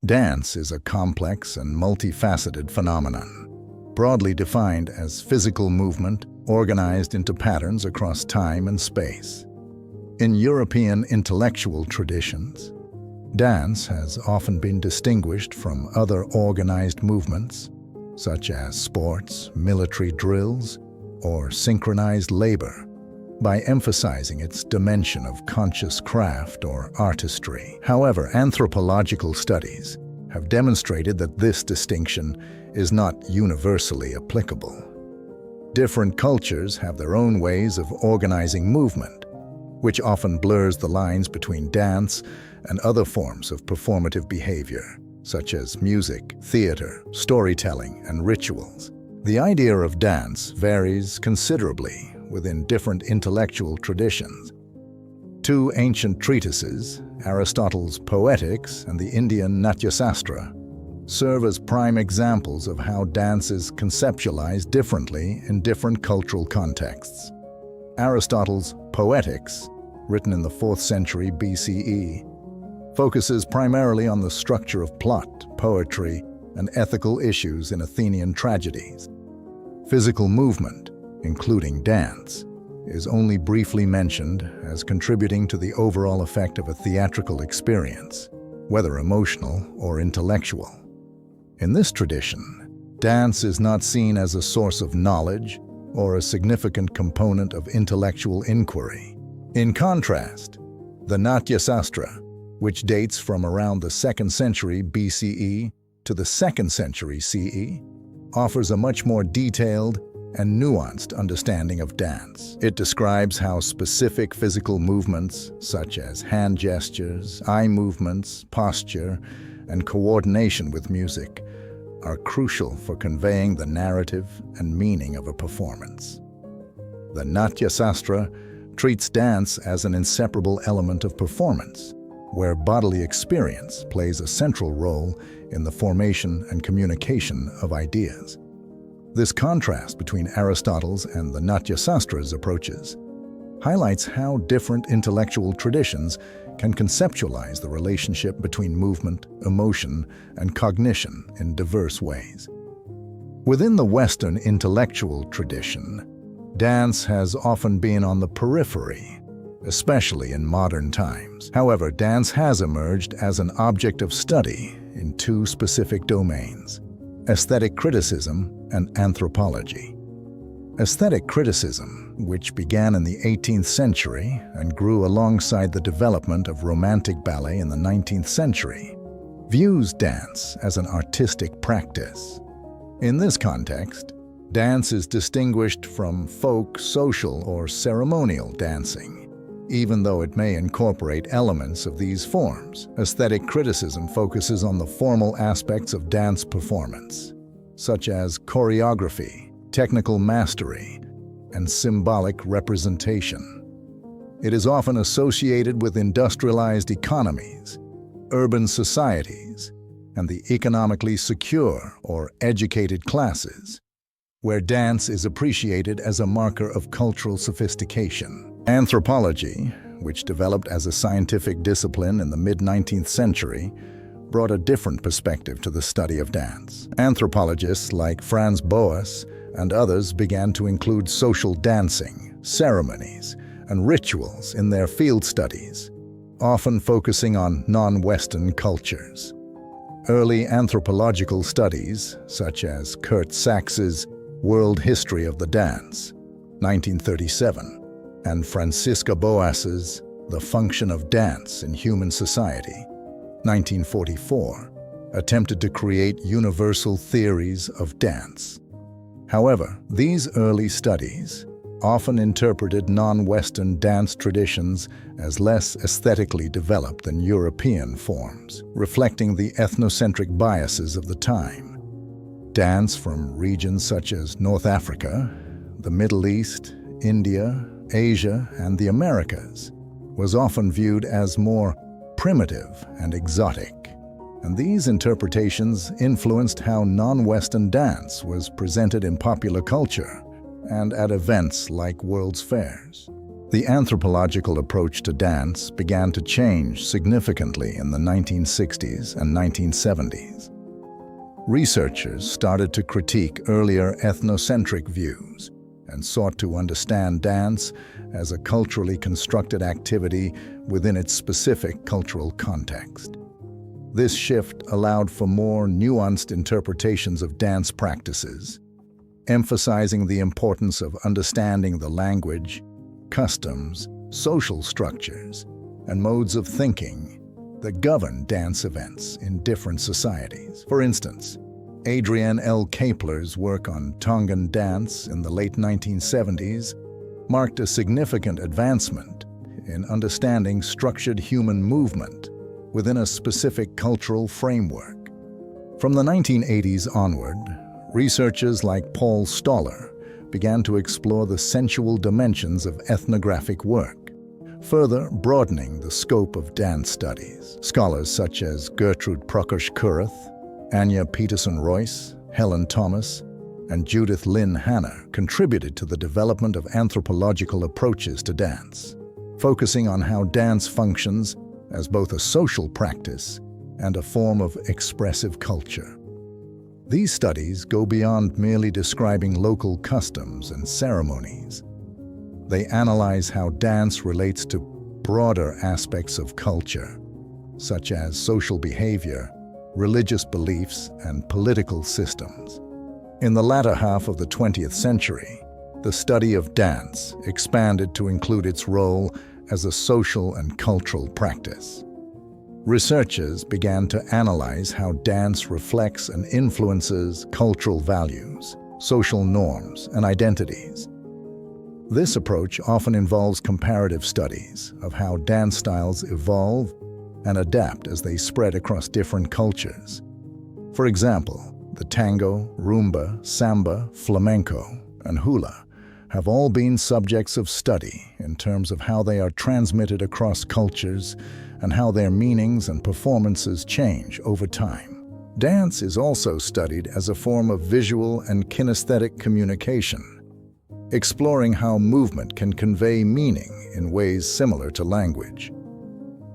Dance is a complex and multifaceted phenomenon, broadly defined as physical movement organized into patterns across time and space. In European intellectual traditions, dance has often been distinguished from other organized movements, such as sports, military drills, or synchronized labor, by emphasizing its dimension of conscious craft or artistry. However, anthropological studies have demonstrated that this distinction is not universally applicable. Different cultures have their own ways of organizing movement, which often blurs the lines between dance and other forms of performative behavior, such as music, theater, storytelling, and rituals. The idea of dance varies considerably within different intellectual traditions. Two ancient treatises, Aristotle's Poetics and the Indian Natyasastra, serve as prime examples of how dance is conceptualized differently in different cultural contexts. Aristotle's Poetics, written in the 4th century BCE, focuses primarily on the structure of plot, poetry, and ethical issues in Athenian tragedies. Physical movement, including dance, is only briefly mentioned as contributing to the overall effect of a theatrical experience, whether emotional or intellectual. In this tradition, dance is not seen as a source of knowledge or a significant component of intellectual inquiry. In contrast, the Natyasastra, which dates from around the 2nd century BCE to the 2nd century CE, offers a much more detailed and nuanced understanding of dance. It describes how specific physical movements, such as hand gestures, eye movements, posture, and coordination with music, are crucial for conveying the narrative and meaning of a performance. The Natyasastra treats dance as an inseparable element of performance, where bodily experience plays a central role in the formation and communication of ideas. This contrast between Aristotle's and the Natyasastra's approaches highlights how different intellectual traditions can conceptualize the relationship between movement, emotion, and cognition in diverse ways. Within the Western intellectual tradition, dance has often been on the periphery, especially in modern times. However, dance has emerged as an object of study in two specific domains: aesthetic criticism and anthropology. Aesthetic criticism, which began in the 18th century and grew alongside the development of Romantic ballet in the 19th century, views dance as an artistic practice. In this context, dance is distinguished from folk, social, or ceremonial dancing, even though it may incorporate elements of these forms. Aesthetic criticism focuses on the formal aspects of dance performance, such as choreography, technical mastery, and symbolic representation. It is often associated with industrialized economies, urban societies, and the economically secure or educated classes, where dance is appreciated as a marker of cultural sophistication. Anthropology, which developed as a scientific discipline in the mid-19th century, brought a different perspective to the study of dance. Anthropologists like Franz Boas and others began to include social dancing, ceremonies, and rituals in their field studies, often focusing on non-Western cultures. Early anthropological studies, such as Kurt Sacks's World History of the Dance, 1937, and Francisca Boas's The Function of Dance in Human Society, 1944, attempted to create universal theories of dance. However, these early studies often interpreted non-Western dance traditions as less aesthetically developed than European forms, reflecting the ethnocentric biases of the time. Dance from regions such as North Africa, the Middle East, India, Asia, and the Americas was often viewed as more primitive and exotic, and these interpretations influenced how non-Western dance was presented in popular culture and at events like World's Fairs. The anthropological approach to dance began to change significantly in the 1960s and 1970s. Researchers started to critique earlier ethnocentric views and sought to understand dance as a culturally constructed activity within its specific cultural context. This shift allowed for more nuanced interpretations of dance practices, emphasizing the importance of understanding the language, customs, social structures, and modes of thinking that govern dance events in different societies. For instance, Adrienne L. Kapler's work on Tongan dance in the late 1970s marked a significant advancement in understanding structured human movement within a specific cultural framework. From the 1980s onward, researchers like Paul Stoller began to explore the sensual dimensions of ethnographic work, further broadening the scope of dance studies. Scholars such as Gertrude Prakash-Kurath, Anya Peterson-Royce, Helen Thomas, and Judith Lynn Hanna contributed to the development of anthropological approaches to dance, focusing on how dance functions as both a social practice and a form of expressive culture. These studies go beyond merely describing local customs and ceremonies. They analyze how dance relates to broader aspects of culture, such as social behavior, religious beliefs, and political systems. In the latter half of the 20th century, the study of dance expanded to include its role as a social and cultural practice. Researchers began to analyze how dance reflects and influences cultural values, social norms, and identities. This approach often involves comparative studies of how dance styles evolve and adapt as they spread across different cultures. For example, the tango, rumba, samba, flamenco, and hula have all been subjects of study in terms of how they are transmitted across cultures and how their meanings and performances change over time. Dance is also studied as a form of visual and kinesthetic communication, exploring how movement can convey meaning in ways similar to language.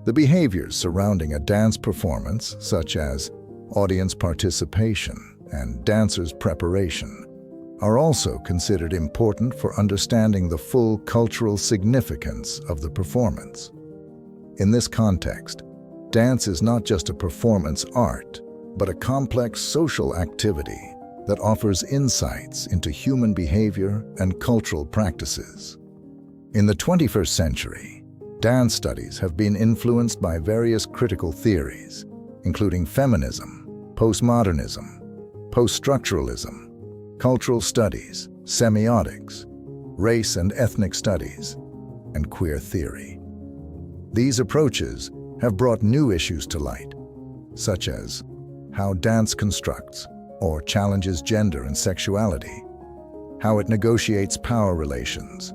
The behaviors surrounding a dance performance, such as audience participation and dancers' preparation, are also considered important for understanding the full cultural significance of the performance. In this context, dance is not just a performance art, but a complex social activity that offers insights into human behavior and cultural practices. In the 21st century, dance studies have been influenced by various critical theories, including feminism, postmodernism, post-structuralism, cultural studies, semiotics, race and ethnic studies, and queer theory. These approaches have brought new issues to light, such as how dance constructs or challenges gender and sexuality, how it negotiates power relations,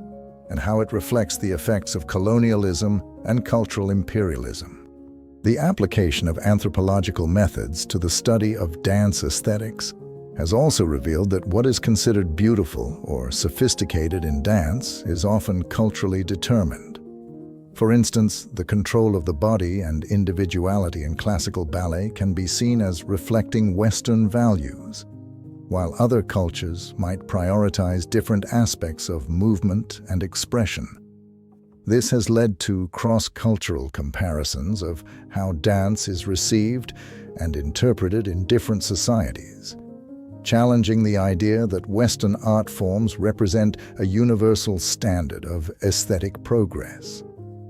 and how it reflects the effects of colonialism and cultural imperialism. The application of anthropological methods to the study of dance aesthetics has also revealed that what is considered beautiful or sophisticated in dance is often culturally determined. For instance, the control of the body and individuality in classical ballet can be seen as reflecting Western values, while other cultures might prioritize different aspects of movement and expression. This has led to cross-cultural comparisons of how dance is received and interpreted in different societies, challenging the idea that Western art forms represent a universal standard of aesthetic progress.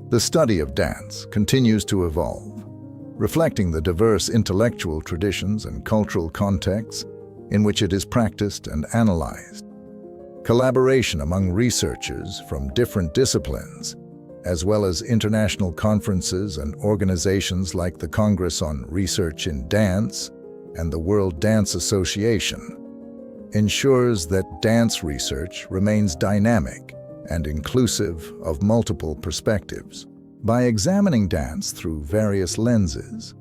The study of dance continues to evolve, reflecting the diverse intellectual traditions and cultural contexts in which it is practiced and analyzed. Collaboration among researchers from different disciplines, as well as international conferences and organizations like the Congress on Research in Dance and the World Dance Association, ensures that dance research remains dynamic and inclusive of multiple perspectives. By examining dance through various lenses,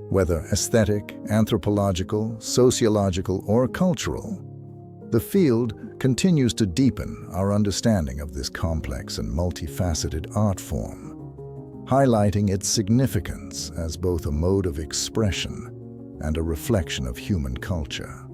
whether aesthetic, anthropological, sociological, or cultural, the field continues to deepen our understanding of this complex and multifaceted art form, highlighting its significance as both a mode of expression and a reflection of human culture.